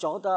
14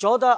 14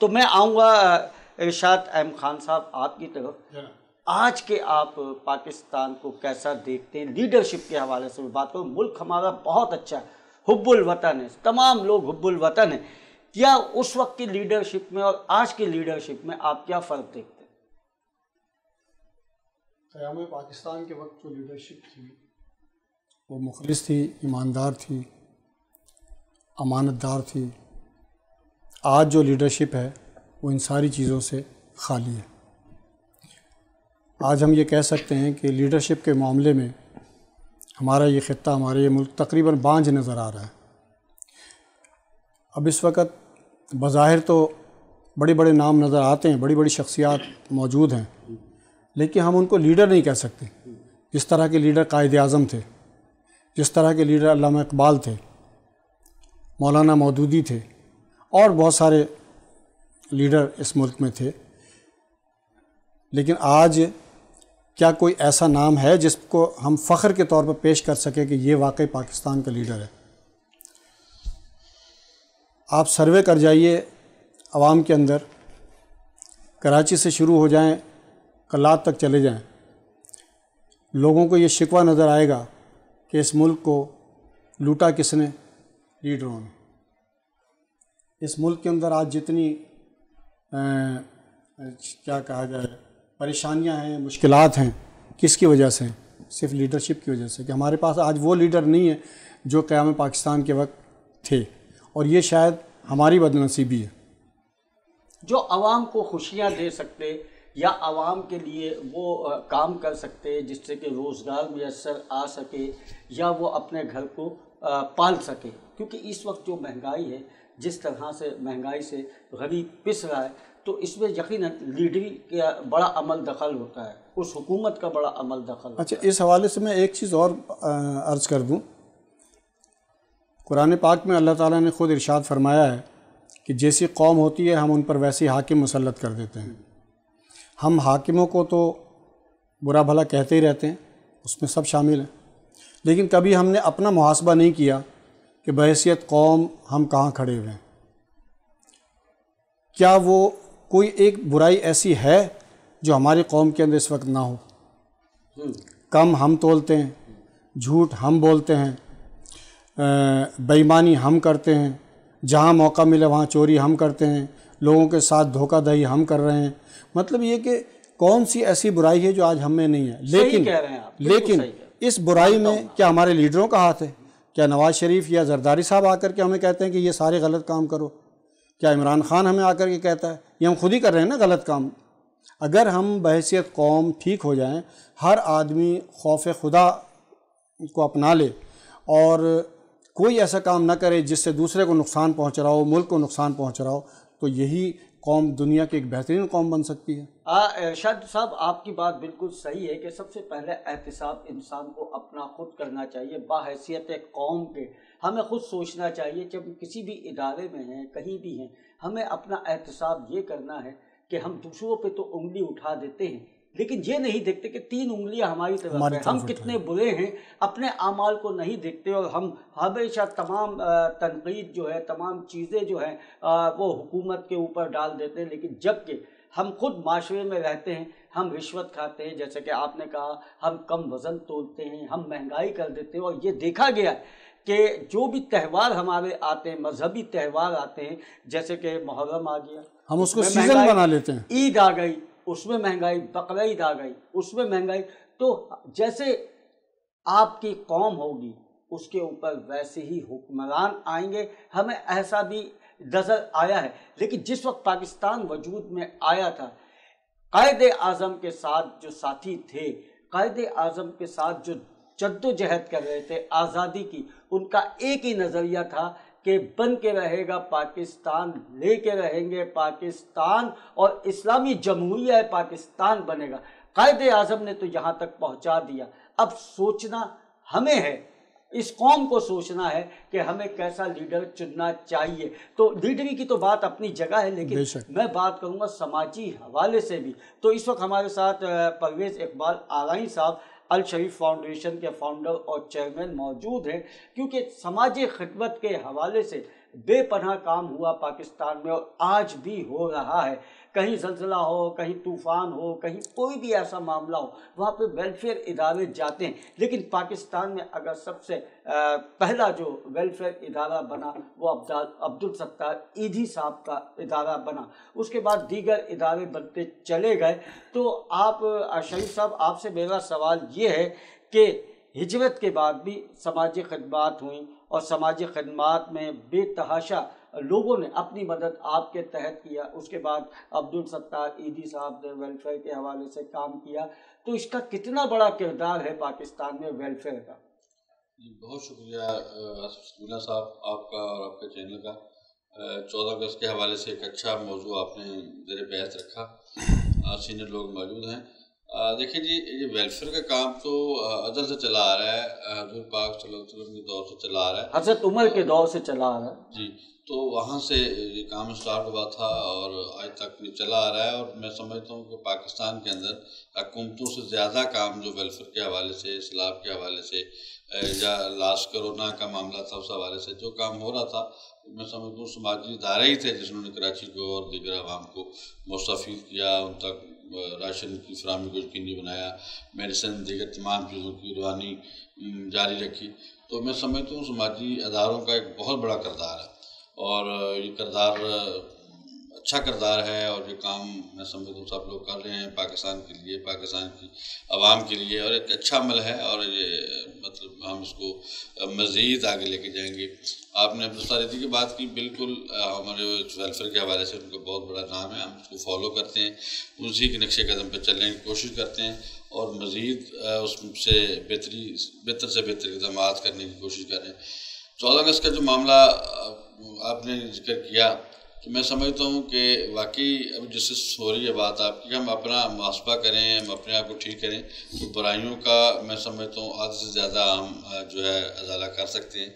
تو میں آؤں گا ارشاد احمد خان صاحب آپ کی طرف. آج کے آپ پاکستان کو کیسا دیکھتے ہیں؟ لیڈرشپ کے حوالے سے بات کروں. ملک ہمارا بہت اچھا ہے، حب الوطن ہے، تمام لوگ حب الوطن ہیں. کیا اس وقت کی لیڈرشپ میں اور آج کی لیڈرشپ میں آپ کیا فرق دیکھتے ہیں؟ قیام پاکستان کے وقت جو لیڈرشپ تھی وہ مخلص تھی، ایماندار تھی، امانت دار تھی. آج جو لیڈرشپ ہے وہ ان ساری چیزوں سے خالی ہے. آج ہم یہ کہہ سکتے ہیں کہ لیڈرشپ کے معاملے میں ہمارا یہ خطہ، ہمارا یہ ملک تقریباً بانجھ نظر آ رہا ہے. اب اس وقت بظاہر تو بڑے بڑے نام نظر آتے ہیں، بڑی بڑی شخصیات موجود ہیں، لیکن ہم ان کو لیڈر نہیں کہہ سکتے. جس طرح کے لیڈر قائد اعظم تھے، جس طرح کے لیڈر علامہ اقبال تھے، مولانا مودودی تھے، اور بہت سارے لیڈر اس ملک میں تھے. لیکن آج کیا کوئی ایسا نام ہے جس کو ہم فخر کے طور پر پیش کر سکیں کہ یہ واقعی پاکستان کا لیڈر ہے؟ آپ سروے کر جائیے عوام کے اندر، کراچی سے شروع ہو جائیں، کلات تک چلے جائیں، لوگوں کو یہ شکوہ نظر آئے گا کہ اس ملک کو لوٹا کس نے؟ لیڈروں نے. اس ملک کے اندر آج جتنی کیا کہا جائے پریشانیاں ہیں، مشکلات ہیں، کس کی وجہ سے ہیں؟ صرف لیڈرشپ کی وجہ سے، کہ ہمارے پاس آج وہ لیڈر نہیں ہے جو قیام پاکستان کے وقت تھے. اور یہ شاید ہماری بدنصیبی ہے. جو عوام کو خوشیاں دے سکتے یا عوام کے لیے وہ کام کر سکتے جس سے کہ روزگار میسر آ سکے یا وہ اپنے گھر کو پال سکے. کیونکہ اس وقت جو مہنگائی ہے، جس طرح سے مہنگائی سے غریب پس رہا ہے، تو اس میں یقیناً لیڈری کا بڑا عمل دخل ہوتا ہے، اس حکومت کا بڑا عمل دخل ہوتا ہے. اچھا، اس حوالے سے میں ایک چیز اور عرض کر دوں. قرآن پاک میں اللہ تعالیٰ نے خود ارشاد فرمایا ہے کہ جیسی قوم ہوتی ہے ہم ان پر ویسی حاکم مسلط کر دیتے ہیں. ہم حاکموں کو تو برا بھلا کہتے ہی رہتے ہیں، اس میں سب شامل ہیں، لیکن کبھی ہم نے اپنا محاسبہ نہیں کیا کہ بحیثیت قوم ہم کہاں کھڑے ہوئے ہیں. کیا وہ کوئی ایک برائی ایسی ہے جو ہماری قوم کے اندر اس وقت نہ ہو؟ کم ہم تولتے ہیں، جھوٹ ہم بولتے ہیں، بے ایمانی ہم کرتے ہیں، جہاں موقع ملے وہاں چوری ہم کرتے ہیں، لوگوں کے ساتھ دھوکہ دہی ہم کر رہے ہیں. مطلب یہ کہ کون سی ایسی برائی ہے جو آج ہم میں نہیں ہے؟ لیکن اس برائی میں کیا ہمارے لیڈروں کا ہاتھ ہے؟ کیا نواز شریف یا زرداری صاحب آ کر کے ہمیں کہتے ہیں کہ یہ سارے غلط کام کرو؟ کیا عمران خان ہمیں آ کر کے کہتا ہے؟ یہ ہم خود ہی کر رہے ہیں نا غلط کام. اگر ہم بحیثیت قوم ٹھیک ہو جائیں، ہر آدمی خوف خدا کو اپنا لے اور کوئی ایسا کام نہ کرے جس سے دوسرے کو نقصان پہنچ رہا ہو، ملک کو نقصان پہنچ رہا ہو، تو یہی قوم دنیا کی ایک بہترین قوم بن سکتی ہے. ارشاد صاحب، آپ کی بات بالکل صحیح ہے کہ سب سے پہلے احتساب انسان کو اپنا خود کرنا چاہیے. باحیثیت قوم کے ہمیں خود سوچنا چاہیے. جب کسی بھی ادارے میں ہیں، کہیں بھی ہیں، ہمیں اپنا احتساب یہ کرنا ہے کہ ہم دوسروں پہ تو انگلی اٹھا دیتے ہیں، لیکن یہ نہیں دیکھتے کہ 3 انگلیاں ہماری طرف ہیں، ہم کتنے برے ہیں. اپنے اعمال کو نہیں دیکھتے اور ہم ہمیشہ تمام تنقید جو ہے، تمام چیزیں جو ہیں وہ حکومت کے اوپر ڈال دیتے ہیں. لیکن جب کہ ہم خود معاشرے میں رہتے ہیں، ہم رشوت کھاتے ہیں، جیسے کہ آپ نے کہا، ہم کم وزن تولتے ہیں، ہم مہنگائی کر دیتے ہیں. اور یہ دیکھا گیا ہے کہ جو بھی تہوار ہمارے آتے ہیں، مذہبی تہوار آتے ہیں، جیسے کہ محرم آ گیا، ہم اس کو سیزن بنا لیتے ہیں. عید آ گئی، اس میں مہنگائی، بقرعید آ گئی، اس میں مہنگائی. تو جیسے آپ کی قوم ہوگی اس کے اوپر ویسے ہی حکمران آئیں گے. ہمیں ایسا بھی نظر آیا ہے. لیکن جس وقت پاکستان وجود میں آیا تھا، قائد اعظم کے ساتھ جو ساتھی تھے، قائد اعظم کے ساتھ جو جد و جہد کر رہے تھے آزادی کی، ان کا ایک ہی نظریہ تھا کہ بن کے رہے گا پاکستان، لے کے رہیں گے پاکستان، اور اسلامی جمہوریہ پاکستان بنے گا. قائد اعظم نے تو یہاں تک پہنچا دیا. اب سوچنا ہمیں ہے، اس قوم کو سوچنا ہے کہ ہمیں کیسا لیڈر چننا چاہیے. تو لیڈری کی تو بات اپنی جگہ ہے، لیکن میں بات کروں گا سماجی حوالے سے بھی. تو اس وقت ہمارے ساتھ پرویز اقبال آرائیں صاحب، الشریف فاؤنڈیشن کے فاؤنڈر اور چیئرمین موجود ہیں. کیونکہ سماجی خدمت کے حوالے سے بے پناہ کام ہوا پاکستان میں، اور آج بھی ہو رہا ہے. کہیں زلزلہ ہو، کہیں طوفان ہو، کہیں کوئی بھی ایسا معاملہ ہو، وہاں پہ ویلفیئر ادارے جاتے ہیں. لیکن پاکستان میں اگر سب سے پہلا جو ویلفیئر ادارہ بنا وہ عبدالستار ایدھی صاحب کا ادارہ بنا، اس کے بعد دیگر ادارے بنتے چلے گئے. تو آپ شریف صاحب، آپ سے میرا سوال یہ ہے کہ ہجرت کے بعد بھی سماجی خدمات ہوئیں، اور سماجی خدمات میں بے تحاشا لوگوں نے اپنی مدد آپ کے تحت کیا. اس کے بعد عبدالستار ایدھی صاحب نے ویلفیئر کے حوالے سے کام کیا. تو اس کا کتنا بڑا کردار ہے پاکستان میں ویلفیئر کا؟ جی بہت شکریہ آصف سکینہ صاحب آپ کا اور آپ کے چینل کا. 14 اگست کے حوالے سے ایک اچھا موضوع آپ نے زیر بحث رکھا. سینئر لوگ موجود ہیں. دیکھیں جی، یہ ویلفیئر کا کام تو ازل سے چلا آ رہا ہے، حضور پاک صلی اللہ علیہ وسلم کے دور سے چلا آ رہا ہے، حضرت عمر کے دور سے چلا آ رہا ہے. جی، تو وہاں سے یہ کام اسٹارٹ ہوا تھا اور آج تک یہ چلا آ رہا ہے. اور میں سمجھتا ہوں کہ پاکستان کے اندر حکومتوں سے زیادہ کام جو ویلفیئر کے حوالے سے، اسلام کے حوالے سے، یا لاسٹ کرونا کا معاملہ تھا اس حوالے سے جو کام ہو رہا تھا، میں سمجھتا ہوں سماجی ادارے ہی تھے جس نے کراچی کو اور دیگر عوام کو مستفید کیا، ان تک راشن کی فراہمی کو یقینی بنایا، میڈیسن دیگر تمام چیزوں کی روانی جاری رکھی. تو میں سمجھتا ہوں سماجی اداروں کا ایک بہت بڑا کردار ہے، اور یہ کردار اچھا کردار ہے، اور یہ کام میں سمجھتا ہوں سب لوگ کر رہے ہیں پاکستان کے لیے، پاکستان کی عوام کے لیے، اور ایک اچھا عمل ہے. اور یہ مطلب ہم اس کو مزید آگے لے کے جائیں گے. آپ نے عبدالستار ایدھی کی بات کی، بالکل ہمارے ویلفیئر کے حوالے سے ان کا بہت بڑا نام ہے. ہم اس کو فالو کرتے ہیں، اسی کے نقش قدم پہ چلنے کی کوشش کرتے ہیں، اور مزید اس سے بہتر سے بہتر اقدامات کرنے کی کوشش کر رہے ہیں. 14 اگست کا جو معاملہ آپ نے ذکر کیا، تو میں سمجھتا ہوں کہ واقعی اب جس سے ہو رہی ہے بات آپ کی، ہم اپنا محاسبہ کریں، ہم اپنے آپ کو ٹھیک کریں، تو برائیوں کا میں سمجھتا ہوں آدھے سے زیادہ ہم جو ہے ازالہ کر سکتے ہیں.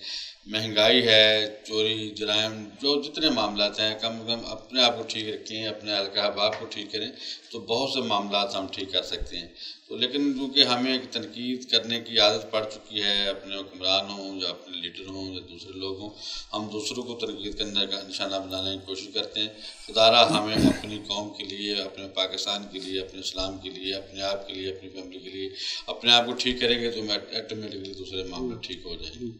مہنگائی ہے، چوری، جرائم، جو جتنے معاملات ہیں، کم از کم اپنے آپ کو ٹھیک رکھیں، اپنے حلقہ احباب کو ٹھیک کریں، تو بہت سے معاملات ہم ٹھیک کر سکتے ہیں. تو لیکن کیونکہ ہمیں ایک تنقید کرنے کی عادت پڑ چکی ہے، اپنے حکمران ہوں یا اپنے لیڈر ہوں یا دوسرے لوگ ہوں، ہم دوسروں کو تنقید کرنے کا نشانہ بنانے کی کوشش کرتے ہیں. خدارہ ہمیں اپنی قوم کے لیے، اپنے پاکستان کے لیے، اپنے اسلام کے لیے، اپنے آپ کے لیے، اپنی فیملی کے لیے اپنے آپ کو ٹھیک کریں گے تو آٹومیٹکلی دوسرے معاملے ٹھیک ہو جائیں گے.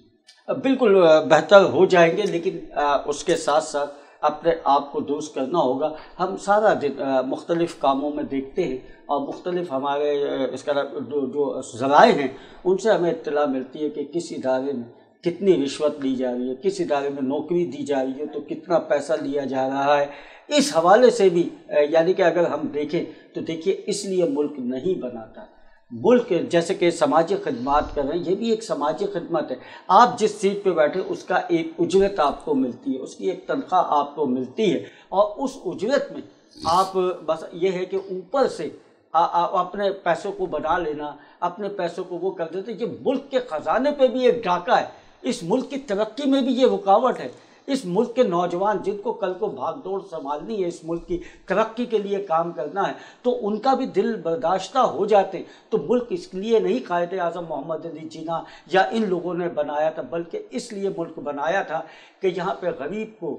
بالکل بہتر ہو جائیں گے، لیکن اس کے ساتھ ساتھ اپنے آپ کو درست کرنا ہوگا. ہم سارا دن مختلف کاموں میں دیکھتے ہیں، اور مختلف ہمارے اس کا جو ذرائع ہیں ان سے ہمیں اطلاع ملتی ہے کہ کس ادارے میں کتنی رشوت لی جا رہی ہے، کس ادارے میں نوکری دی جا رہی ہے تو کتنا پیسہ لیا جا رہا ہے. اس حوالے سے بھی یعنی کہ اگر ہم دیکھیں تو دیکھیے، اس لیے ملک نہیں بناتا. ملک جیسے کہ سماجی خدمات کر رہے ہیں، یہ بھی ایک سماجی خدمت ہے. آپ جس سیٹ پہ بیٹھے اس کا ایک اجرت آپ کو ملتی ہے، اس کی ایک تنخواہ آپ کو ملتی ہے، اور اس اجرت میں آپ بس یہ ہے کہ اوپر سے اپنے پیسوں کو بنا لینا، اپنے پیسوں کو وہ کر دیتے. یہ ملک کے خزانے پہ بھی ایک ڈاکہ ہے، اس ملک کی ترقی میں بھی یہ رکاوٹ ہے. اس ملک کے نوجوان جن کو کل کو بھاگ دوڑ سنبھالنی ہے، اس ملک کی ترقی کے لیے کام کرنا ہے، تو ان کا بھی دل برداشتہ ہو جاتے ہیں. تو ملک اس لیے نہیں قائد اعظم محمد علی جناح یا ان لوگوں نے بنایا تھا، بلکہ اس لیے ملک بنایا تھا کہ یہاں پہ غریب کو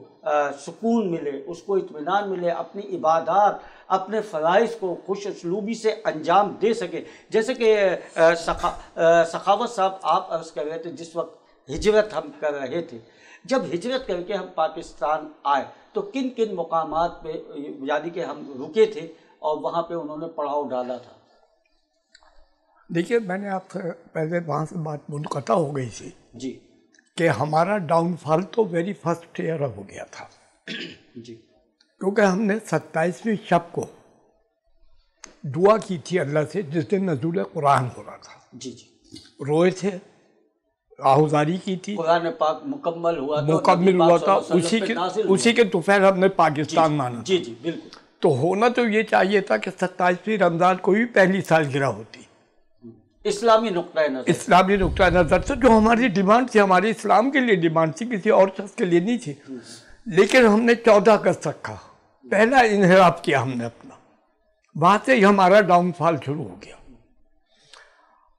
سکون ملے، اس کو اطمینان ملے، اپنی عبادات، اپنے فرائض کو خوش اسلوبی سے انجام دے سکے. جیسے کہ سخاوت صاحب آپ عرض کر رہے تھے، جس وقت ہجرت ہم کر رہے تھے، جب ہجرت کر کے ہم پاکستان آئے تو کن کن مقامات پہ یعنی کہ ہم رکے تھے اور وہاں پہ انہوں نے پڑاؤ ڈالا تھا؟ دیکھیے، میں نے آپ سے پہلے وہاں سے بات منقطع ہو گئی تھی جی کہ ہمارا ڈاؤن فال تو ویری فرسٹ ایئر ہو گیا تھا جی، کیونکہ ہم نے 27ویں شب کو دعا کی تھی اللہ سے، جس دن نزول قرآن ہو رہا تھا. جی جی، روئے تھے، آہوزاری کی تھی، قرآن پاک مکمل ہوا تھا، اسی کے دوپہر ہم نے پاکستان مانا. جی جی بالکل. تو ہونا تو یہ چاہیے تھا کہ 27ویں رمضان کو بھی پہلی سالگرہ ہوتی، اسلامی نقطۂ نظر سے جو ہماری ڈیمانڈ تھی، ہمارے اسلام کے لیے ڈیمانڈ تھی، کسی اور شخص کے لیے نہیں تھی. لیکن ہم نے 14 اگست رکھا، پہلا انحراف کیا ہم نے اپنا، وہاں سے ہی ہمارا ڈاؤن فال شروع ہو گیا.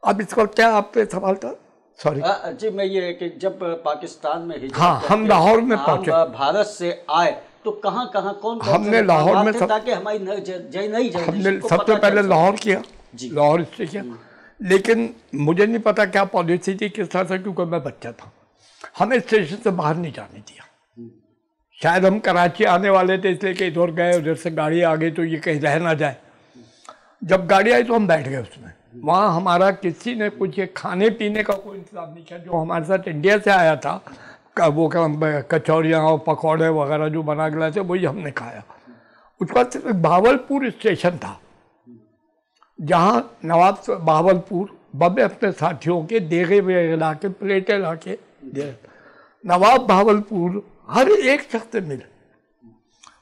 اب اس کو کیا آپ پہ سوال تھا؟ سوری جی میں یہ کہ جب پاکستان میں ہاں ہم لاہور میں پہنچے، بھارت سے آئے تو کہاں کہاں کون ہم نے لاہور میں تاکہ ہماری نئی ہم نے سب سے پہلے لاہور کیا، لاہور اسٹیشن، لیکن مجھے نہیں پتا کیا پالیسی تھی کس طرح سے، کیونکہ میں بچہ تھا، ہمیں اسٹیشن سے باہر نہیں جانے دیا. شاید ہم کراچی آنے والے تھے اس لیے کہ ادھر گئے، ادھر سے گاڑی آ گئی تو یہ کہیں رہ نہ جائے. جب گاڑی آئی تو ہم بیٹھ گئے اس میں. وہاں ہمارا کسی نے کچھ کھانے پینے کا کوئی انتظام نہیں کیا. جو ہمارے ساتھ انڈیا سے آیا تھا وہ کچوریاں اور پکوڑے وغیرہ جو بنا کے لائے تھے وہی ہم نے کھایا. اس کے بعد صرف بہاولپور اسٹیشن تھا جہاں نواب بہاولپور ببے اپنے ساتھیوں کے دیگے ویگے لا کے پلیٹیں لا کے دے. نواب بہاولپور ہر ایک شخص سے ملے،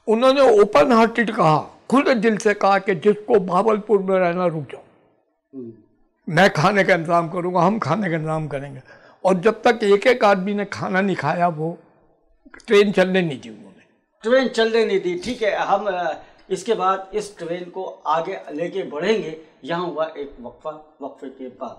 انہوں نے اوپن ہارٹیڈ کہا، کھلے دل سے کہا کہ جس کو بہاولپور میں رہنا رک جاؤ، میں کھانے کا انتظام کروں گا، ہم کھانے کا انتظام کریں گے. اور جب تک ایک ایک آدمی نے کھانا نہیں کھایا وہ ٹرین چلنے نہیں دی. انہوں نے ٹرین چلنے نہیں دی. ٹھیک ہے، ہم اس کے بعد اس ٹرین کو آگے لے کے بڑھیں گے. یہاں ہوا ایک وقفہ، وقفے کے بعد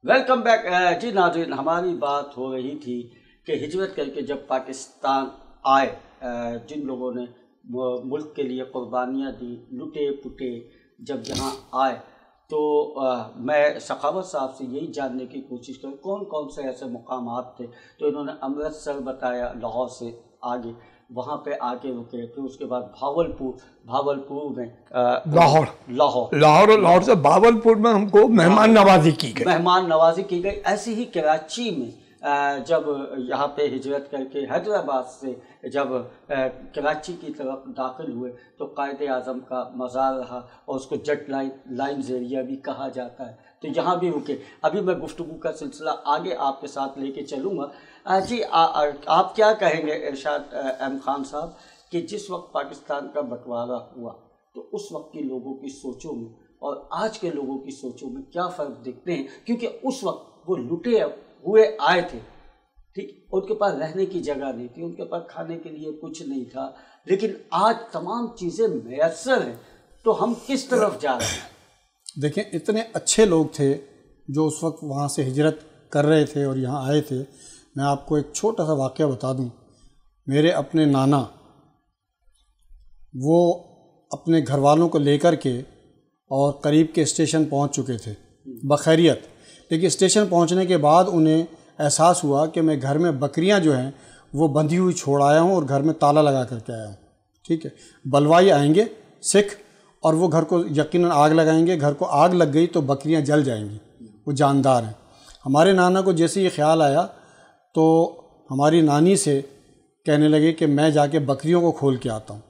ویلکم بیک. جی ناظرین، ہماری بات ہو رہی تھی کہ ہجرت کر کے جب پاکستان آئے، جن لوگوں نے ملک کے لیے قربانیاں دی، لٹے پٹے، جب یہاں آئے تو میں سخاوت صاحب سے یہی جاننے کی کوشش کروں کون کون سے ایسے مقامات تھے. تو انہوں نے امرتسر بتایا، لاہور سے آگے وہاں پہ آگے رکے، پھر اس کے بعد بھاولپور میں لاہور سے بہاولپور میں ہم کو مہمان نوازی کی گئی. ایسی ہی کراچی میں جب یہاں پہ ہجرت کر کے حیدرآباد سے جب کراچی کی طرف داخل ہوئے تو قائد اعظم کا مزار رہا اور اس کو جٹ لائن ایریا بھی کہا جاتا ہے. تو یہاں بھی رکے. ابھی میں گفتگو کا سلسلہ آگے آپ کے ساتھ لے کے چلوں گا. جی آپ کیا کہیں گے ارشاد احمد خان صاحب کہ جس وقت پاکستان کا بٹوارا ہوا تو اس وقت کے لوگوں کی سوچوں میں اور آج کے لوگوں کی سوچوں میں کیا فرق دیکھتے ہیں؟ کیونکہ اس وقت وہ لٹے ہوئے آئے تھے، ٹھیک، ان کے پاس رہنے کی جگہ نہیں تھی، ان کے پاس کھانے کے لیے کچھ نہیں تھا، لیکن آج تمام چیزیں میسر ہیں. تو ہم کس طرف جا رہے ہیں؟ دیکھیں اتنے اچھے لوگ تھے جو اس وقت وہاں سے ہجرت کر رہے تھے اور یہاں آئے تھے. میں آپ کو ایک چھوٹا سا واقعہ بتا دوں. میرے اپنے نانا وہ اپنے گھر والوں کو لے کر کے اور قریب کے اسٹیشن پہنچ چکے تھے بخیریت، لیکن اسٹیشن پہنچنے کے بعد انہیں احساس ہوا کہ میں گھر میں بکریاں جو ہیں وہ بندھی ہوئی چھوڑ آیا ہوں اور گھر میں تالا لگا کر کے آیا ہوں. ٹھیک ہے، بلوائی آئیں گے سکھ اور وہ گھر کو یقیناً آگ لگائیں گے. گھر کو آگ لگ گئی تو بکریاں جل جائیں گی، وہ جاندار ہیں. ہمارے نانا کو جیسے یہ خیال آیا تو ہماری نانی سے کہنے لگے کہ میں جا کے بکریوں کو کھول کے آتا ہوں.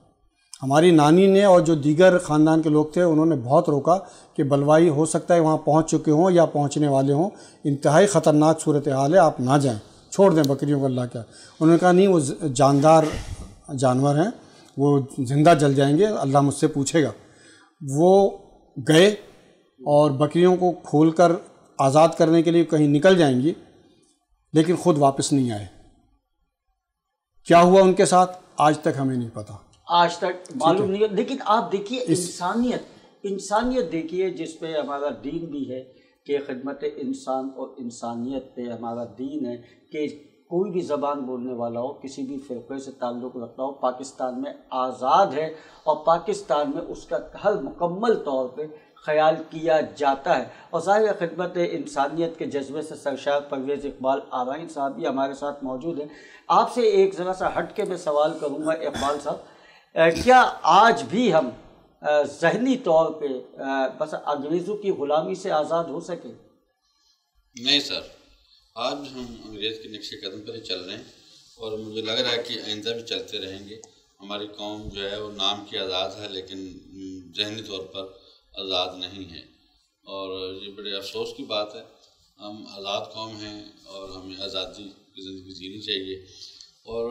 ہماری نانی نے اور جو دیگر خاندان کے لوگ تھے انہوں نے بہت روکا کہ بلوائی ہو سکتا ہے وہاں پہنچ چکے ہوں یا پہنچنے والے ہوں، انتہائی خطرناک صورتحال ہے، آپ نہ جائیں، چھوڑ دیں بکریوں کو. اللہ کا انہوں نے کہا نہیں، وہ جاندار جانور ہیں، وہ زندہ جل جائیں گے، اللہ مجھ سے پوچھے گا. وہ گئے اور بکریوں کو کھول کر آزاد کرنے کے لیے کہیں نکل جائیں گی، لیکن خود واپس نہیں آئے. کیا ہوا ان کے ساتھ آج تک ہمیں نہیں پتا، آج تک معلوم نہیں ہے. لیکن آپ دیکھیے انسانیت دیکھیے جس پہ ہمارا دین بھی ہے کہ خدمت انسان اور انسانیت پہ ہمارا دین ہے کہ کوئی بھی زبان بولنے والا ہو، کسی بھی فرقے سے تعلق رکھتا ہو، پاکستان میں آزاد ہے اور پاکستان میں اس کا ہر مکمل طور پہ خیال کیا جاتا ہے. اور ظاہر خدمت انسانیت کے جذبے سے سرشار پرویز اقبال آرائن صاحب بھی ہمارے ساتھ موجود ہیں. آپ سے ایک ذرا سا ہٹ کے میں سوال کروں گا اقبال صاحب، کیا آج بھی ہم ذہنی طور پہ بس انگریزوں کی غلامی سے آزاد ہو سکے؟ نہیں سر، آج ہم انگریز کے نقش قدم پر ہی چل رہے ہیں اور مجھے لگ رہا ہے کہ آئندہ بھی چلتے رہیں گے. ہماری قوم جو ہے وہ نام کی آزاد ہے لیکن ذہنی طور پر آزاد نہیں ہے، اور یہ بڑے افسوس کی بات ہے. ہم آزاد قوم ہیں اور ہمیں آزادی کی زندگی جینی چاہیے. اور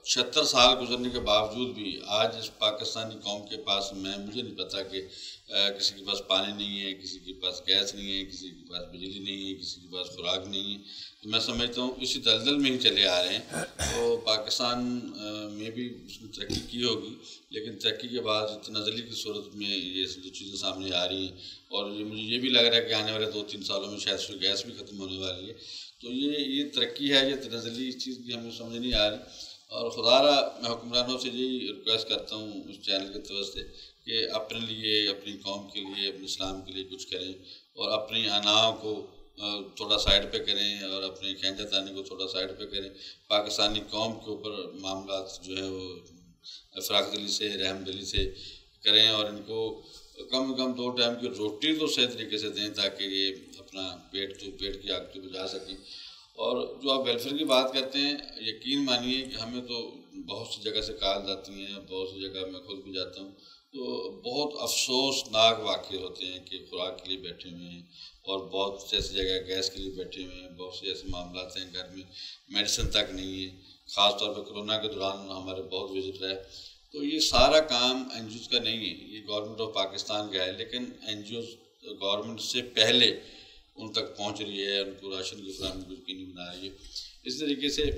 76 سال گزرنے کے باوجود بھی آج اس پاکستانی قوم کے پاس مجھے نہیں پتا کہ کسی کے پاس پانی نہیں ہے، کسی کے پاس گیس نہیں ہے، کسی کے پاس بجلی نہیں ہے، کسی کے پاس خوراک نہیں ہے. تو میں سمجھتا ہوں اسی دلدل میں ہی چلے آ رہے ہیں. تو پاکستان میں بھی اس نے ترقی کی ہوگی، لیکن ترقی کے بعد تنزلی کی صورت میں یہ جو چیزیں سامنے آ رہی ہیں، اور مجھے یہ بھی لگ رہا ہے کہ آنے والے 2-3 سالوں میں شاید سے گیس بھی ختم ہونے والی ہے. تو یہ ترقی ہے، یہ تنزلی چیز کی ہمیں سمجھ نہیں آ رہی. اور خدا را میں حکمرانوں سے یہی ریکویسٹ کرتا ہوں اس چینل کے طرف سے کہ اپنے لیے، اپنی قوم کے لیے، اپنے اسلام کے لیے کچھ کریں، اور اپنی اناؤں کو تھوڑا سائڈ پہ کریں، اور اپنے کھینچا تانی کو تھوڑا سائڈ پہ کریں. پاکستانی قوم کے اوپر معاملات جو ہے وہ فراق دلی سے، رحم دلی سے کریں، اور ان کو کم سے کم 2 ٹائم کی روٹی تو صحیح طریقے سے دیں تاکہ یہ اپنا پیٹ کی آگ تو بجھا سکیں. اور جو آپ ویلفیئر کی بات کرتے ہیں، یقین مانیے کہ ہمیں تو بہت سی جگہ سے کال جاتی ہیں، بہت سی جگہ میں خود بھی جاتا ہوں، تو بہت افسوسناک واقع ہوتے ہیں کہ خوراک کے لیے بیٹھے ہوئے ہیں، اور بہت سی ایسی جگہ گیس کے لیے بیٹھے ہوئے ہیں، بہت سے ایسے معاملات ہیں گھر میں میڈیسن تک نہیں ہے. خاص طور پہ کرونا کے دوران ہمارے بہت وزٹ رہے. تو یہ سارا کام این جی اوز کا نہیں ہے، یہ گورنمنٹ آف پاکستان کا ہے، لیکن این جی اوز گورنمنٹ سے پہلے ان تک پہنچ رہی ہے، ان کو راشن کی فراہمی کو یقینی بنا رہی ہے. اس طریقے سے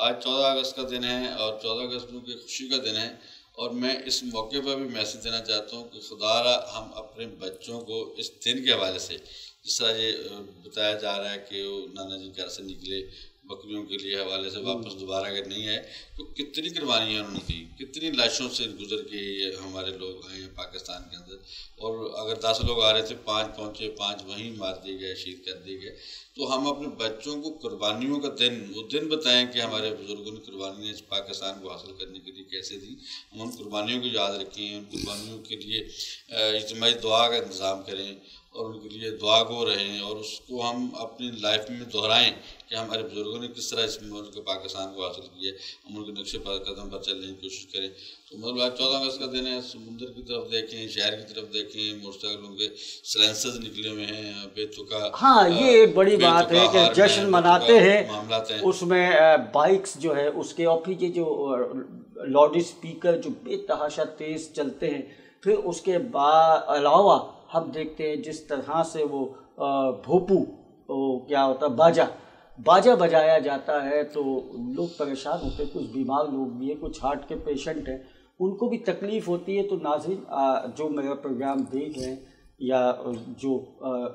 آج 14 اگست کا دن ہے، اور 14 اگست کی خوشی کا دن ہے، اور میں اس موقع پر بھی میسیج دینا چاہتا ہوں کہ خدا را ہم اپنے بچوں کو اس دن کے حوالے سے، جس طرح یہ بتایا جا رہا ہے کہ وہ نانا جی گھر سے نکلے بکریوں کے لیے حوالے سے، واپس دوبارہ اگر نہیں آئے تو کتنی قربانیاں انہوں نے دی، کتنی لاشوں سے گزر کے یہ ہمارے لوگ آئے ہیں پاکستان کے اندر. اور اگر 10 لوگ آ رہے تھے، 5 پہنچے، 5 وہیں مار دیے گئے، شہید کر دیے گئے. تو ہم اپنے بچوں کو قربانیوں کا دن، وہ دن بتائیں کہ ہمارے بزرگوں نے قربانیاں اس پاکستان کو حاصل کرنے کے لیے کیسے دیں. ہم ان قربانیوں کو یاد رکھیں، ان قربانیوں کے لیے اجتماعی دعا کا انتظام کریں، اور ان کے لیے دعا گو رہیں، اور اس کو ہم اپنی لائف میں دہرائیں کہ ہمارے بزرگوں نے کس طرح اس ملک پاکستان کو حاصل کیا ہے. ہم ان کے نقشے پر قدم پر چلنے کی کوشش کریں. تو مطلب آج 14 اگست کا دن ہے، سمندر کی طرف دیکھیں، شہر کی طرف دیکھیں، موٹر سائیکلوں کے سلینسرز نکلے ہوئے ہیں، بے تکا. ہاں یہ بڑی بات ہے کہ جشن مناتے ہیں، معاملات ہیں اس میں بائکس جو ہے اس کے، اور پھر یہ جو لاؤڈ اسپیکر جو بے تحاشا تیز چلتے ہیں. پھر اس کے علاوہ ہم دیکھتے ہیں جس طرح سے وہ بھوپو کیا ہوتا ہے، باجا بجایا جاتا ہے، تو لوگ پریشان ہوتے ہیں. کچھ بیمار لوگ بھی ہیں، کچھ ہارٹ کے پیشنٹ ہیں، ان کو بھی تکلیف ہوتی ہے. تو ناظرین جو میرا پروگرام دیکھ رہے ہیں یا جو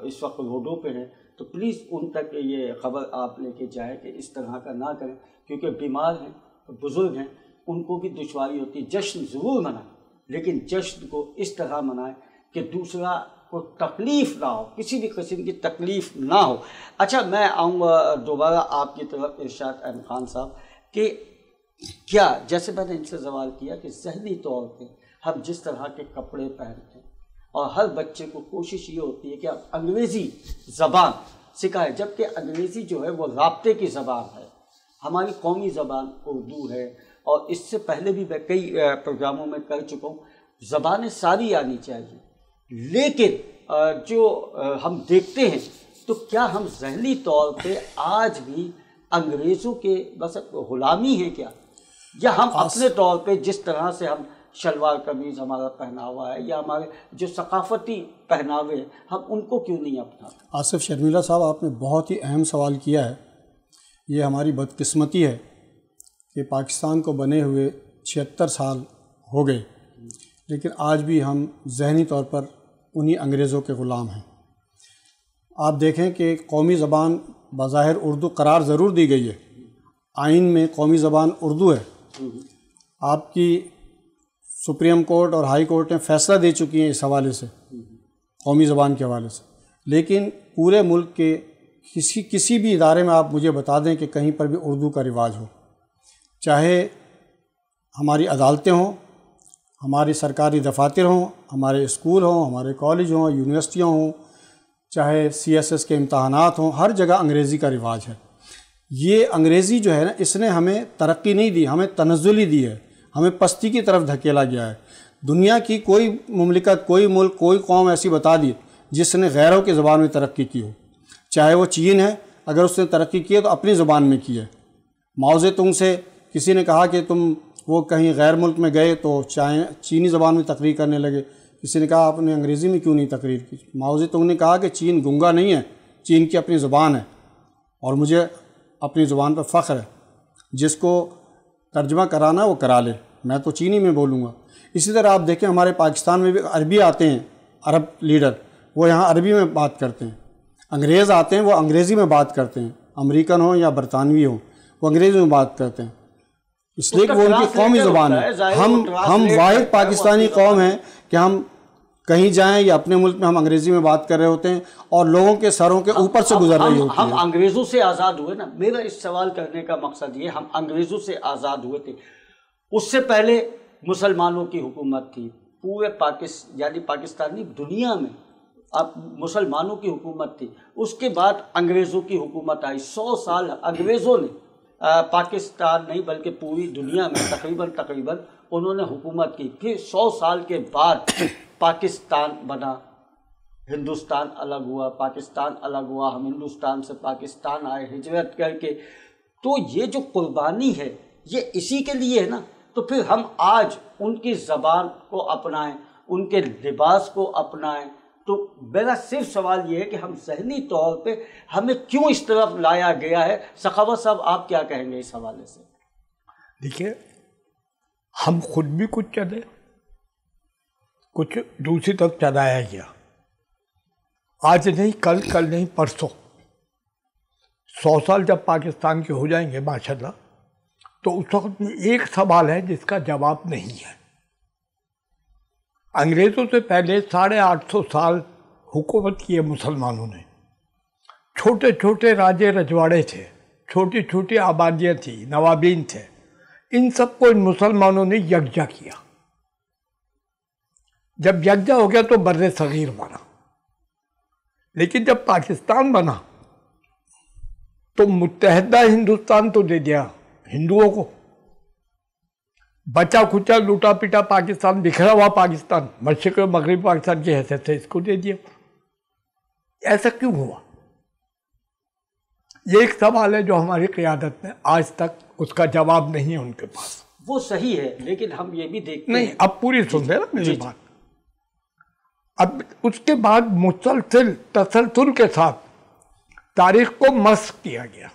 اس وقت روڈوں پہ ہیں، تو پلیز ان تک یہ خبر آپ لے کے جائیں کہ اس طرح کا نہ کریں، کیونکہ بیمار ہیں، بزرگ ہیں، ان کو بھی دشواری ہوتی ہے. جشن ضرور منائیں، لیکن جشن کو اس طرح منائیں کہ دوسرا کو تکلیف نہ ہو، کسی بھی قسم کی تکلیف نہ ہو. اچھا میں آؤں گا دوبارہ آپ کی طرف ارشاد احمد خان صاحب، کہ کیا جیسے میں نے ان سے سوال کیا کہ ذہنی طور پہ ہم جس طرح کے کپڑے پہنتے ہیں، اور ہر بچے کو کوشش یہ ہوتی ہے کہ اب انگریزی زبان سکھائے، جبکہ انگریزی جو ہے وہ رابطے کی زبان ہے. ہماری قومی زبان اردو ہے، اور اس سے پہلے بھی میں کئی پروگراموں میں کہہ چکا ہوں، زبانیں ساری آنی چاہیے. لیکن جو ہم دیکھتے ہیں، تو کیا ہم ذہنی طور پہ آج بھی انگریزوں کے بس غلامی ہیں کیا، یا ہم اپنے طور پہ جس طرح سے ہم شلوار قمیض ہمارا پہناوا ہے، یا ہمارے جو ثقافتی پہناوے ہیں، ہم ان کو کیوں نہیں اپناتے؟ آصف شرمیلا صاحب، آپ نے بہت ہی اہم سوال کیا ہے. یہ ہماری بدقسمتی ہے کہ پاکستان کو بنے ہوئے 76 سال ہو گئے، لیکن آج بھی ہم ذہنی طور پر انہی انگریزوں کے غلام ہیں. آپ دیکھیں کہ قومی زبان بظاہر اردو قرار ضرور دی گئی ہے، آئین میں قومی زبان اردو ہے. آپ کی سپریم کورٹ اور ہائی کورٹ نے فیصلہ دے چکی ہیں اس حوالے سے، قومی زبان کے حوالے سے. لیکن پورے ملک کے کسی بھی ادارے میں آپ مجھے بتا دیں کہ کہیں پر بھی اردو کا رواج ہو، چاہے ہماری عدالتیں ہوں، ہماری سرکاری دفاتر ہوں، ہمارے اسکول ہوں، ہمارے کالج ہوں، یونیورسٹیاں ہوں، چاہے CSS کے امتحانات ہوں، ہر جگہ انگریزی کا رواج ہے. یہ انگریزی جو ہے نا، اس نے ہمیں ترقی نہیں دی، ہمیں تنزلی دی ہے، ہمیں پستی کی طرف دھکیلا گیا ہے. دنیا کی کوئی مملکت، کوئی ملک، کوئی قوم ایسی بتا دی جس نے غیروں کی زبان میں ترقی کی ہو. چاہے وہ چین ہے، اگر اس نے ترقی کی ہے تو اپنی زبان میں کی ہے. ماؤ زے تونگ سے کسی نے کہا کہ تم وہ کہیں غیر ملک میں گئے تو چینی زبان میں تقریر کرنے لگے. کسی نے کہا آپ نے انگریزی میں کیوں نہیں تقریر کی؟ ماؤ زے تونگ نے کہا کہ چین گنگا نہیں ہے، چین کی اپنی زبان ہے اور مجھے اپنی زبان پر فخر ہے. جس کو ترجمہ کرانا ہے وہ کرا لے، میں تو چینی میں بولوں گا. اسی طرح آپ دیکھیں ہمارے پاکستان میں بھی عربی آتے ہیں، عرب لیڈر وہ یہاں عربی میں بات کرتے ہیں. انگریز آتے ہیں وہ انگریزی میں بات کرتے ہیں، امریکن ہوں یا برطانوی ہوں وہ انگریزی میں بات کرتے ہیں، اس لیے کہ وہ ان کی قومی زبان ہے. ہم واحد پاکستانی قوم ہیں کہ ہم کہیں جائیں یا اپنے ملک میں ہم انگریزی میں بات کر رہے ہوتے ہیں اور لوگوں کے سروں کے اوپر سے گزر رہی ہوتی ہے. ہم انگریزوں سے آزاد ہوئے نا. میرا اس سوال کرنے کا مقصد یہ ہم انگریزوں سے آزاد ہوئے تھے. اس سے پہلے مسلمانوں کی حکومت تھی پورے یعنی پاکستانی دنیا میں اب مسلمانوں کی حکومت تھی. اس کے بعد انگریزوں کی حکومت آئی. 100 سال انگریزوں نے پاکستان نہیں بلکہ پوری دنیا میں تقریباً انہوں نے حکومت کی. پھر 100 سال کے بعد پاکستان بنا، ہندوستان الگ ہوا، پاکستان الگ ہوا، ہم ہندوستان سے پاکستان آئے ہجرت کر کے. تو یہ جو قربانی ہے یہ اسی کے لیے ہے نا. تو پھر ہم آج ان کی زبان کو اپنائیں، ان کے لباس کو اپنائیں. تو میرا صرف سوال یہ ہے کہ ہم ذہنی طور پہ ہمیں کیوں اس طرف لایا گیا ہے؟ سخاوت صاحب آپ کیا کہیں گے اس حوالے سے؟ دیکھیے ہم خود بھی کچھ چلے، کچھ دوسری طرف چلایا گیا. آج نہیں کل نہیں پرسوں 100 سال جب پاکستان کے ہو جائیں گے ماشاءاللہ تو اس وقت میں ایک سوال ہے جس کا جواب نہیں ہے. انگریزوں سے پہلے 850 سال حکومت کی ہے مسلمانوں نے. چھوٹے چھوٹے راجے رجواڑے تھے، چھوٹی چھوٹی آبادیاں تھیں، نوابین تھے. ان سب کو ان مسلمانوں نے یکجا کیا. جب یکجا ہو گیا تو بر صغیر بنا. لیکن جب پاکستان بنا تو متحدہ ہندوستان تو دے دیا ہندوؤں کو. بچا کھچا لوٹا پیٹا پاکستان، بکھرا ہوا پاکستان، مشرق و مغرب پاکستان کی حیثیت سے اس کو دے دیا. ایسا کیوں ہوا؟ یہ ایک سوال ہے جو ہماری قیادت میں آج تک اس کا جواب نہیں ہے ان کے پاس. وہ صحیح ہے لیکن ہم یہ بھی دیکھتے نہیں، اب پوری سن لیں نا میری بات. اب اس کے بعد مسلسل تسلسل کے ساتھ تاریخ کو مسخ کیا گیا.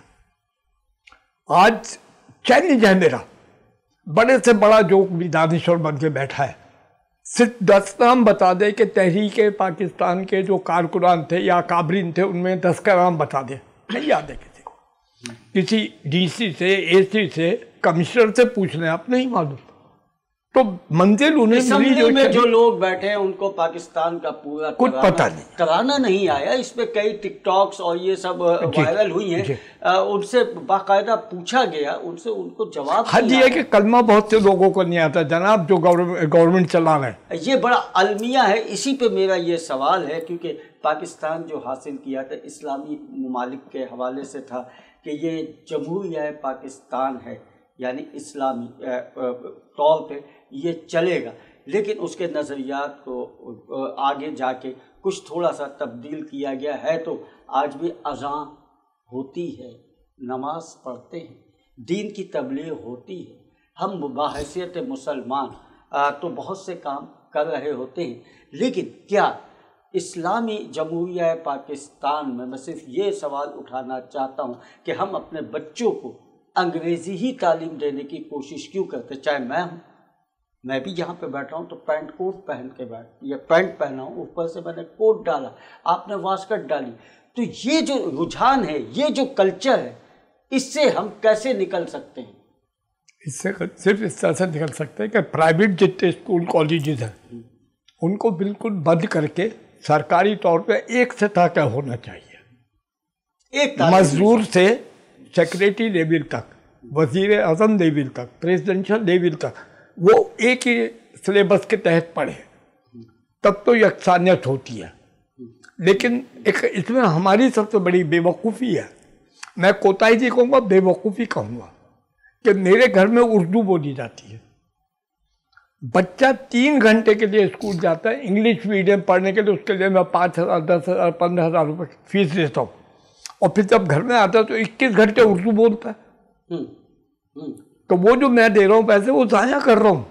آج چیلنج ہے میرا، بڑے سے بڑا جو بھی دانشور بن کے بیٹھا ہے صرف 10 نام بتا دے کہ تحریک پاکستان کے جو کارکنان تھے یا کابرین تھے ان میں 10 کا نام بتا دے. نہیں یاد ہے کسی کو، کسی ڈی سی سے، اے سی سے، کمشنر سے پوچھ لیں، آپ نہیں معلوم. تو منزل انہیں اسمبلی میں جو لوگ بیٹھے ہیں ان کو پاکستان کا پورا کچھ پتہ نہیں، کرانا نہیں آیا. اس پہ کئی ٹک ٹاکس اور یہ سب وائرل ہوئی ہیں. ان سے باقاعدہ پوچھا گیا، ان سے ان کو جواب حد یہ ہے کہ کلمہ بہت سے لوگوں کو نہیں آتا جناب جو گورنمنٹ چلا رہے ہیں. یہ بڑا المیہ ہے. اسی پہ میرا یہ سوال ہے کیونکہ پاکستان جو حاصل کیا تھا اسلامی ممالک کے حوالے سے تھا کہ یہ جمہوریہ پاکستان ہے، یعنی اسلامی طور پہ یہ چلے گا. لیکن اس کے نظریات کو آگے جا کے کچھ تھوڑا سا تبدیل کیا گیا ہے. تو آج بھی اذان ہوتی ہے، نماز پڑھتے ہیں، دین کی تبلیغ ہوتی ہے. ہم بحیثیت مسلمان تو بہت سے کام کر رہے ہوتے ہیں. لیکن کیا اسلامی جمہوریہ پاکستان میں صرف یہ سوال اٹھانا چاہتا ہوں کہ ہم اپنے بچوں کو انگریزی ہی تعلیم دینے کی کوشش کیوں کرتے؟ چاہے میں بھی یہاں پہ بیٹھا ہوں تو پینٹ کوٹ پہن کے یا پینٹ پہنا ہوں، اوپر سے میں نے کوٹ ڈالا، آپ نے واسکٹ ڈالی. تو یہ جو رجحان ہے، یہ جو کلچر ہے، اس سے ہم کیسے نکل سکتے ہیں؟ اس سے صرف اس طرح سے نکل سکتے ہیں کہ پرائیویٹ جتنے اسکول کالجز ہیں ان کو بالکل بند کر کے سرکاری طور پہ ایک سطح کا ہونا چاہیے. ایک مزدور سے سیکریٹری لیول تک، وزیر اعظم لیول تک، پریزیڈنشل لیول تک وہ ایک ہی سلیبس کے تحت پڑھے، تب تو یکسانیت ہوتی ہے. لیکن اس میں ہماری سب سے بڑی بے وقوفی ہے. میں کوتاہی جی کہوں گا، بے وقوفی کہوں گا کہ میرے گھر میں اردو بولی جاتی ہے. بچہ 3 گھنٹے کے لیے اسکول جاتا ہے انگلش میڈیم پڑھنے کے لیے، اس کے لیے میں 5,000 10,000 15,000 روپے فیس دیتا ہوں، اور پھر جب گھر میں آتا ہے تو 21 گھنٹے اردو بولتا ہے. تو وہ جو میں دے رہا ہوں پیسے وہ ضائع کر رہا ہوں.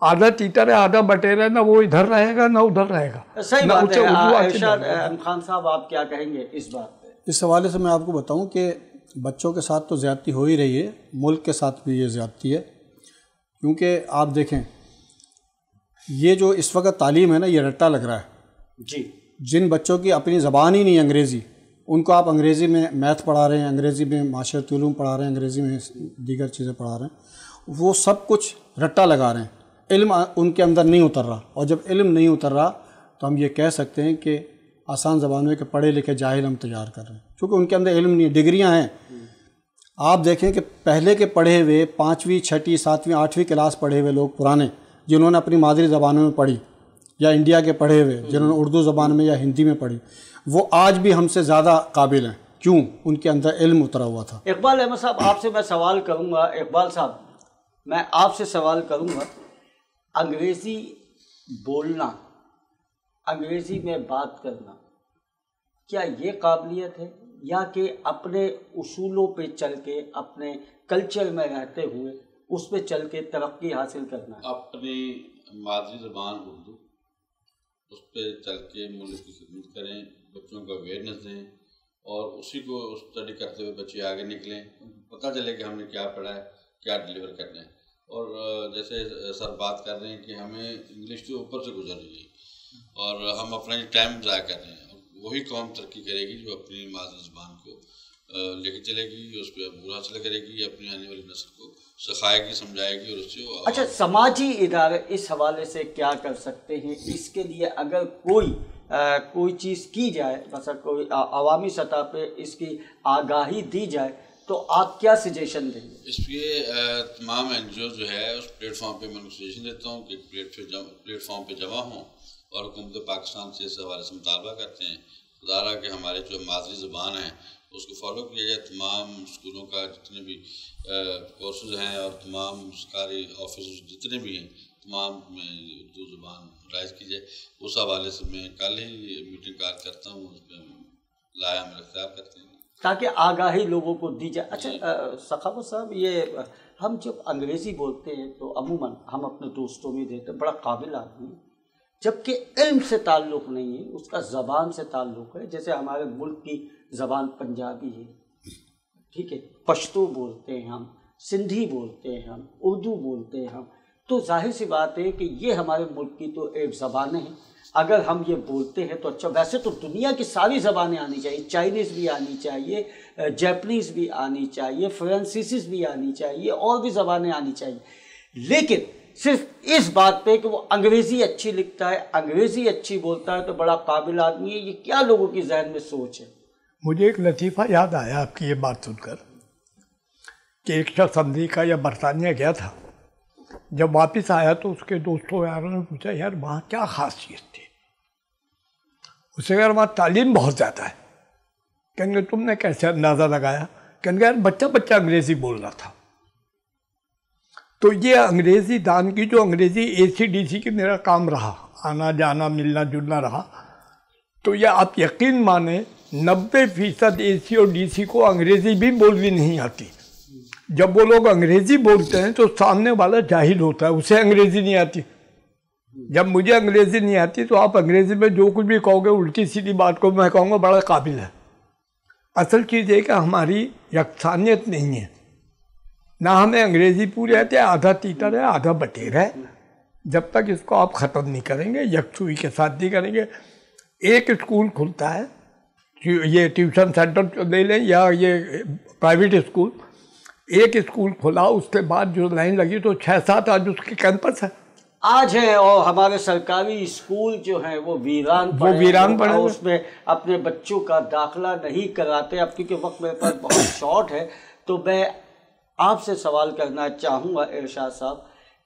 آدھا تیتر ہے آدھا بٹیر ہے, نہ وہ ادھر رہے گا نہ ادھر رہے گا. صحیح بات ہے. ارشاد خان صاحب آپ کیا کہیں گے اس بات پہ؟ اس حوالے سے میں آپ کو بتاؤں کہ بچوں کے ساتھ تو زیادتی ہو ہی رہی ہے, ملک کے ساتھ بھی یہ زیادتی ہے. کیونکہ آپ دیکھیں یہ جو اس وقت تعلیم ہے نا, یہ رٹا لگ رہا ہے. جی. جن بچوں کی اپنی زبان ہی نہیں انگریزی, ان کو آپ انگریزی میں میتھ پڑھا رہے ہیں, انگریزی میں معاشرتی علوم پڑھا رہے ہیں, انگریزی میں دیگر چیزیں پڑھا رہے ہیں, وہ سب کچھ رٹا لگا رہے ہیں. علم ان کے اندر نہیں اتر رہا. اور جب علم نہیں اتر رہا تو ہم یہ کہہ سکتے ہیں کہ آسان زبان میں کہ پڑھے لکھے جاہل ہم تیار کر رہے ہیں, کیونکہ ان کے اندر علم نہیں ہے. ڈگریاں ہیں. آپ دیکھیں کہ پہلے کے پڑھے ہوئے 5ویں 6ٹھی 7ویں 8ویں کلاس پڑھے ہوئے لوگ پرانے, جنہوں نے اپنی مادری زبانوں میں پڑھی, یا انڈیا کے پڑھے ہوئے جنہوں نے اردو زبان میں یا ہندی میں پڑھی, وہ آج بھی ہم سے زیادہ قابل ہیں. کیوں؟ ان کے اندر علم اترا ہوا تھا. اقبال احمد صاحب آپ سے میں سوال کروں گا. اقبال صاحب میں آپ سے سوال کروں گا, انگریزی بولنا, انگریزی میں بات کرنا, کیا یہ قابلیت ہے, یا کہ اپنے اصولوں پہ چل کے اپنے کلچر میں رہتے ہوئے اس پہ چل کے ترقی حاصل کرنا ہے؟ اپنی مادری زبان اردو, اس پہ چل کے ملک کی خدمت کریں, بچوں کو اویئرنیس دیں, اور اسی کو اسٹڈی کرتے ہوئے بچے آگے نکلیں, پتہ چلے کہ ہم نے کیا پڑھا ہے, کیا ڈلیور کرنا ہے. اور جیسے سر بات کر رہے ہیں کہ ہمیں انگلش کے اوپر سے گزر رہی ہے اور ہم اپنا ٹائم ضائع کر رہے ہیں. وہی قوم ترقی کرے گی جو اپنی مادری زبان کو لے کے چلے گی, اس پہ عبور حاصل کرے گی, اپنی آنے والی نسل کو سکھائے گی, سمجھائے گی, اور اس سے. اچھا, سماجی ادارے اس حوالے سے کیا کر سکتے ہیں؟ اس کے لیے اگر کوئی چیز کی جائے, مثلا کوئی عوامی سطح پہ اس کی آگاہی دی جائے, تو آپ کیا سجیشن دیں گے؟ اس لیے تمام NGO جو ہے اس پلیٹ فارم پہ میں سجیشن دیتا ہوں کہ پلیٹ فارم پہ جمع ہوں اور حکومت پاکستان سے اس حوالے سے مطالبہ کرتے ہیں ادارہ کہ ہمارے جو مادری زبان ہے اس کو فالو کیا جائے. تمام اسکولوں کا جتنے بھی کورسز ہیں اور تمام سرکاری آفیسز جتنے بھی ہیں, تمام میں اردو زبان رائج کی جائے. اس حوالے سے میں کل ہی میٹنگ کار کرتا ہوں, اس پہ لایا عمل اختیار کرتے ہیں تاکہ آگاہی لوگوں کو دی جائے. اچھا سخاوت صاحب, یہ ہم جب انگریزی بولتے ہیں تو عموماً ہم اپنے دوستوں میں دیتے ہیں بڑا قابل آدمی, جبکہ علم سے تعلق نہیں ہے, اس کا زبان سے تعلق ہے. جیسے ہمارے ملک کی زبان پنجابی ہے, ٹھیک ہے, پشتو بولتے ہیں ہم, سندھی بولتے ہیں ہم, اردو بولتے ہیں ہم, تو ظاہر سی بات ہے کہ یہ ہمارے ملک کی تو ایک زبانیں ہیں. اگر ہم یہ بولتے ہیں تو اچھا, ویسے تو دنیا کی ساری زبانیں آنی چاہیے, چائنیز بھی آنی چاہیے, جیپنیز بھی آنی چاہیے, فرانسیسی بھی آنی چاہیے, اور بھی زبانیں آنی چاہیے. لیکن صرف اس بات پہ کہ وہ انگریزی اچھی لکھتا ہے, انگریزی اچھی بولتا ہے تو بڑا قابل آدمی ہے, یہ کیا لوگوں کی ذہن میں سوچ ہے؟ مجھے ایک لطیفہ یاد آیا آپ کی یہ بات سن کر کہ ایک شخص امریکہ یا برطانیہ گیا تھا. جب واپس آیا تو اس کے دوستوں یاروں نے پوچھا, یار وہاں کیا خاصیت تھی؟ اسے کہا وہاں تعلیم بہت زیادہ ہے. کہیں گے تم نے کیسے اندازہ لگایا؟ کہیں گے یار بچہ انگریزی بول رہا تھا. تو یہ انگریزی دان کی جو انگریزی AC/DC کی میرا کام رہا, آنا جانا ملنا جلنا رہا, تو یہ آپ یقین مانیں 90% AC اور DC کو انگریزی بھی بولنی نہیں آتی. جب وہ لوگ انگریزی بولتے ہیں تو سامنے والا جاہل ہوتا ہے, اسے انگریزی نہیں آتی. جب مجھے انگریزی نہیں آتی تو آپ انگریزی میں جو کچھ بھی کہو گے الٹی سیدھی بات کو میں کہوں گا بڑا قابل ہے. اصل چیز یہ کہ ہماری یکسانیت نہیں ہے, نہ ہمیں انگریزی پوری آتی ہے, آدھا تیتر ہے آدھا بٹیر ہے. جب تک اس کو آپ ختم نہیں کریں گے, یکسوئی کے ساتھ نہیں کریں گے. ایک اسکول کھلتا ہے, یہ ٹیوشن سینٹر لے لیں یا یہ پرائیویٹ اسکول, ایک اسکول کھلا اس کے بعد جو لائن لگی تو 6-7 آج اس کے کیمپس ہے آج ہیں, اور ہمارے سرکاری اسکول جو ہیں وہ ویران پڑے, اس میں اپنے بچوں کا داخلہ نہیں کراتے. اب کیونکہ وقت میرے پاس بہت شارٹ ہے تو میں آپ سے سوال کرنا چاہوں گا ارشاد صاحب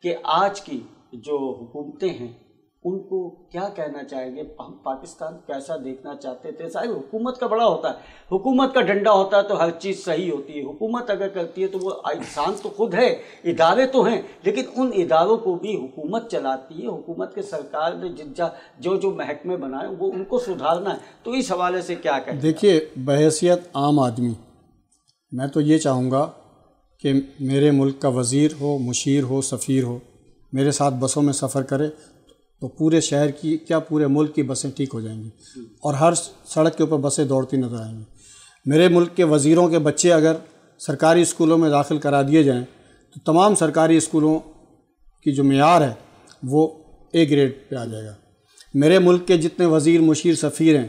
کہ آج کی جو حکومتیں ہیں ان کو کیا کہنا چاہیں گے؟ ہم پاکستان کیسا دیکھنا چاہتے تھے؟ صاحب حکومت کا بڑا ہوتا ہے, حکومت کا ڈنڈا ہوتا ہے تو ہر چیز صحیح ہوتی ہے. حکومت اگر کرتی ہے تو وہ انسان تو خود ہے, ادارے تو ہیں, لیکن ان اداروں کو بھی حکومت چلاتی ہے. حکومت کے سرکار نے جو محکمے بنائے وہ ان کو سدھارنا ہے. تو اس حوالے سے کیا کہیں؟ دیکھیے, بحیثیت عام آدمی میں تو یہ چاہوں گا کہ میرے ملک کا وزیر ہو، مشیر ہو، سفیر ہو، میرے ساتھ بسوں میں سفر کرے تو پورے شہر کی کیا پورے ملک کی بسیں ٹھیک ہو جائیں گی اور ہر سڑک کے اوپر بسیں دوڑتی نظر آئیں گی۔ میرے ملک کے وزیروں کے بچے اگر سرکاری اسکولوں میں داخل کرا دیے جائیں تو تمام سرکاری اسکولوں کی جو معیار ہے وہ اے گریڈ پہ آ جائے گا۔ میرے ملک کے جتنے وزیر، مشیر، سفیر ہیں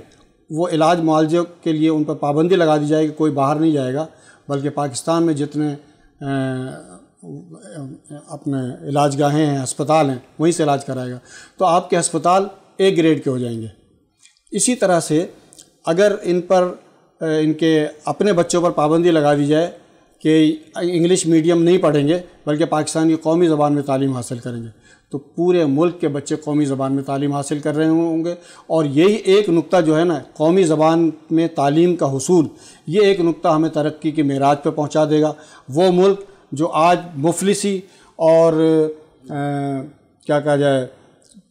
وہ علاج معالجے کے لیے ان پر پابندی لگا دی جائے گی، کوئی باہر نہیں جائے گا، بلکہ پاکستان میں جتنے اپنے علاج گاہیں ہیں، ہسپتال ہیں، وہیں سے علاج کرائے گا، تو آپ کے ہسپتال اے گریڈ کے ہو جائیں گے۔ اسی طرح سے اگر ان کے اپنے بچوں پر پابندی لگا دی جائے کہ انگلش میڈیم نہیں پڑھیں گے بلکہ پاکستان کی قومی زبان میں تعلیم حاصل کریں گے، تو پورے ملک کے بچے قومی زبان میں تعلیم حاصل کر رہے ہوں گے۔ اور یہی ایک نقطہ جو ہے نا، قومی زبان میں تعلیم کا حصول، یہ ایک نقطہ ہمیں ترقی کے معراج پہ پہنچا دے گا۔ وہ ملک جو آج مفلسی اور کیا کہا جائے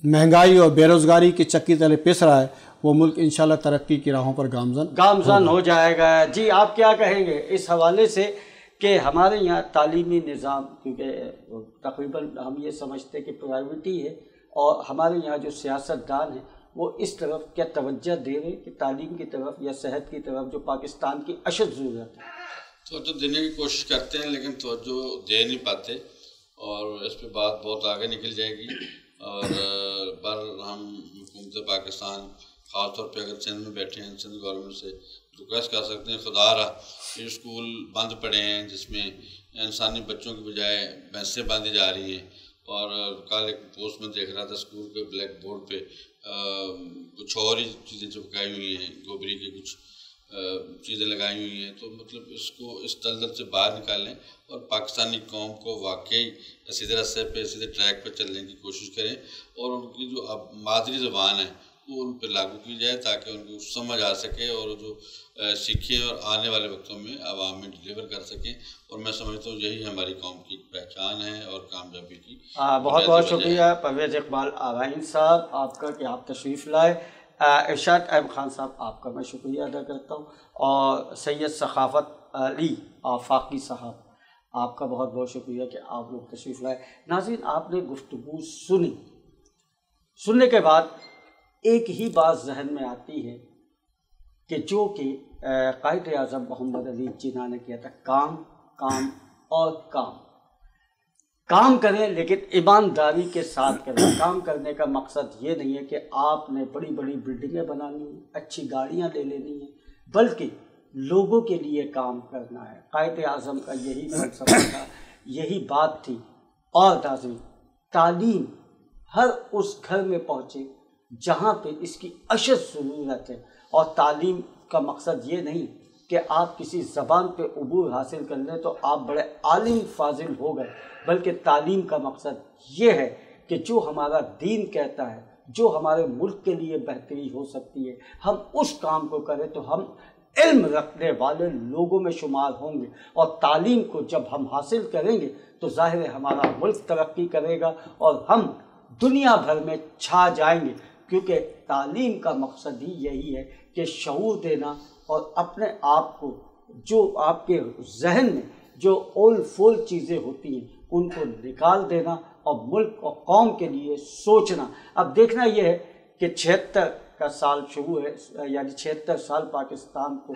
مہنگائی اور بے روزگاری کی چکی تلے پس رہا ہے، وہ ملک انشاءاللہ ترقی کی راہوں پر گامزن ہو جائے گا۔ جی آپ کیا کہیں گے اس حوالے سے کہ ہمارے یہاں تعلیمی نظام، کیونکہ تقریباً ہم یہ سمجھتے کہ پرائیویٹی ہے، اور ہمارے یہاں جو سیاست دان ہیں وہ اس طرف کیا توجہ دے رہے ہیں کہ تعلیم کی طرف یا صحت کی طرف، جو پاکستان کی اشد ضرورت ہے؟ توجہ دینے کی کوشش کرتے ہیں لیکن توجہ دے نہیں پاتے، اور اس پہ بات بہت آگے نکل جائے گی۔ اور ہم حکومت پاکستان خاص طور پہ اگر سندھ میں بیٹھے ہیں، سندھ گورنمنٹ سے ریکویسٹ کر سکتے ہیں، خدا رہا یہ اسکول بند پڑے ہیں جس میں انسانی بچوں کی بجائے بھینسیں باندھی جا رہی ہیں، اور کل ایک پوسٹ میں دیکھ رہا تھا اسکول کے بلیک بورڈ پہ کچھ اور ہی چیزیں چپکائی ہوئی ہیں، گوبری کی کچھ چیزیں لگائی ہوئی ہیں۔ تو مطلب اس کو اس دلدل سے باہر نکالیں اور پاکستانی قوم کو واقعی سیدھے راستے پہ، سیدھے ٹریک پہ چلنے کی کوشش کریں، اور ان کی جو اب مادری زبان ہے وہ ان پہ لاگو کی جائے تاکہ ان کو سمجھ آ سکے اور جو سیکھیں اور آنے والے وقتوں میں عوام میں ڈلیور کر سکیں۔ اور میں سمجھتا ہوں یہی ہماری قوم کی پہچان ہے اور کامیابی کی۔ بہت بہت شکریہ پرویز اقبال آرائن صاحب آپ کا کہ آپ تشریف لائے۔ ارشاد احمد خان صاحب آپ کا میں شکریہ ادا کرتا ہوں، اور سید ثقافت علی آفاقی صاحب آپ کا بہت بہت شکریہ کہ آپ لوگ تشریف لائے۔ ناظرین آپ نے گفتگو سننے کے بعد ایک ہی بات ذہن میں آتی ہے کہ جو کہ قائد اعظم محمد علی جناح نے کیا تھا، کام کام اور کام کریں لیکن ایمانداری کے ساتھ کریں۔ کام کرنے کا مقصد یہ نہیں ہے کہ آپ نے بڑی بڑی بلڈنگیں بنانی ہیں، اچھی گاڑیاں لے لینی ہیں، بلکہ لوگوں کے لیے کام کرنا ہے۔ قائد اعظم کا یہی فلسفہ تھا، یہی بات تھی۔ اور ناظرین تعلیم ہر اس گھر میں پہنچے جہاں پہ اس کی اشد ضرورت ہے، اور تعلیم کا مقصد یہ نہیں کہ آپ کسی زبان پہ عبور حاصل کر لیں تو آپ بڑے عالم فاضل ہو گئے، بلکہ تعلیم کا مقصد یہ ہے کہ جو ہمارا دین کہتا ہے، جو ہمارے ملک کے لیے بہتری ہو سکتی ہے، ہم اس کام کو کریں تو ہم علم رکھنے والے لوگوں میں شمار ہوں گے، اور تعلیم کو جب ہم حاصل کریں گے تو ظاہر ہے ہمارا ملک ترقی کرے گا اور ہم دنیا بھر میں چھا جائیں گے، کیونکہ تعلیم کا مقصد ہی یہی ہے کہ شعور دینا اور اپنے آپ کو، جو آپ کے ذہن میں جو اول فول چیزیں ہوتی ہیں ان کو نکال دینا اور ملک اور قوم کے لیے سوچنا۔ اب دیکھنا یہ ہے کہ 76 کا سال شروع ہے، یعنی 76 سال پاکستان کو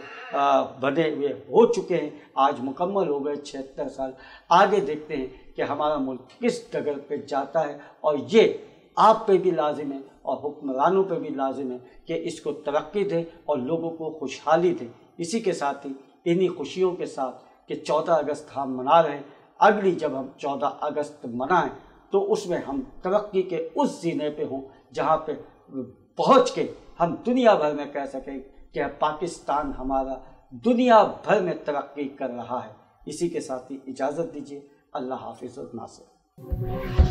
بنے ہوئے ہو چکے ہیں، آج مکمل ہو گئے 76 سال۔ آگے دیکھتے ہیں کہ ہمارا ملک کس ڈگر پہ جاتا ہے، اور یہ آپ پہ بھی لازم ہے اور حکمرانوں پہ بھی لازم ہے کہ اس کو ترقی دیں اور لوگوں کو خوشحالی دیں۔ اسی کے ساتھ ہی انہی خوشیوں کے ساتھ کہ 14 اگست ہم منا رہے ہیں، اگلی جب ہم 14 اگست منائیں تو اس میں ہم ترقی کے اس زینے پہ ہوں جہاں پہ پہنچ کے ہم دنیا بھر میں کہہ سکیں کہ پاکستان ہمارا دنیا بھر میں ترقی کر رہا ہے۔ اسی کے ساتھ ہی اجازت دیجیے، اللہ حافظ اور ناصر۔